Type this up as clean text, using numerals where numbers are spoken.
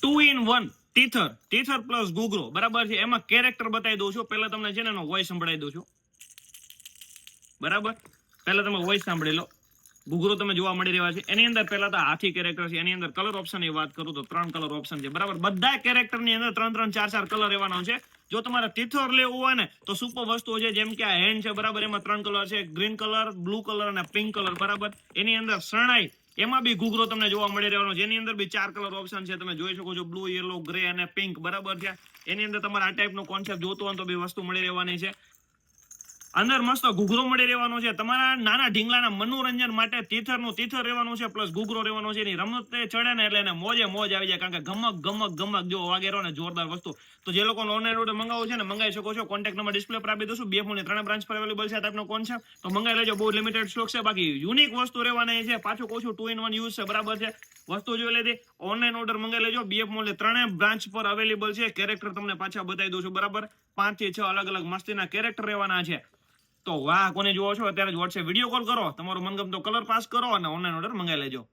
2 in 1 ટીથર plus ગુગરો, બરાબર છે. એમાં કેરેક્ટર બતાવી દઉં છું. પહેલા તમને છે ને એનો વોઇસ સંભળાવી દઉં છું, બરાબર. પહેલા તમે વોઇસ સાંભળી લો. ગુગરો તમે જોવા મળી રહ્યા છે. એની અંદર પહેલા તો હાથી કેરેક્ટર છે. એની અંદર કલર ઓપ્શન ની વાત કરું તો 3 કલર ઓપ્શન છે, બરાબર. બધા કેરેક્ટર ની અંદર 3 4 કલર રહેવાનો છે. જો તમારે ટીથર લેવું હોય ને તો સુપર વસ્તુ છે, જેમ કે આ હેન્ડ છે, બરાબર. એમાં 3 કલર છે, ગ્રીન કલર, બ્લુ કલર અને પિંક કલર, બરાબર. એની અંદર શરણાઈ, એમાં બી ગુગરો તમને જોવા મળી રહેવાનો છે. એની અંદર બી 4 કલર ઓપ્શન છે, તમે જોઈ શકો છો, બ્લુ, યલો, ગ્રે અને પિંક, બરાબર છે. એની અંદર તમારે આ ટાઈપનો કોન્સેપ્ટ જોતો હોય તો બી વસ્તુ મળી રહેવાની છે. અંદર મસ્ત ગુગરો મળી રહેવાનો છે. તમારા નાના ઢીંગલાના મનોરંજન માટે તીથર રહેવાનું છે, પ્લસ ગુગરો રહેવાનો છે. એની રમતે ચડે ને એટલે એને મોજે મોજ આવી જાય, કારણ કે ગમક જો વાગેરો ને જોરદાર વસ્તુ. તો જે લોકોને ઓનલાઈન ઓર્ડર મંગાવવું છે ને, મંગાવી શકો છો. કોન્ટેક્ટ નંબર ડિસ્પ્લે પર આપી દઉં. BF મોલની 3 બ્રાન્ચ પર અવેલેબલ છે આ ટાઈપનો કોન્સેપ્ટ, તો મંગાવી લેજો. બહુ લિમિટેડ સ્ટોક છે, બાકી યુનિક વસ્તુ રહેવાની છે. પાછું કહું છું, 2 in 1 યુઝ છે, બરાબર છે. વસ્તુ જોઈ લેતી, ઓનલાઈન ઓર્ડર મંગાવી લેજો. BF મોલની 3 બ્રાન્ચ પર અવેલેબલ છે. કેરેક્ટર તમને પાછા બતાવી દઉં છું, બરાબર. 5 થી 6 અલગ અલગ મસ્તીના કેરેક્ટર રહેવાના છે. તો વાહ, કોને જોવો છો અત્યારે જ WhatsApp વિડીયો કોલ કરો, તમારો મનગમતો કલર પાસ કરો અને ઓનલાઈન ઓર્ડર મંગાવી લેજો.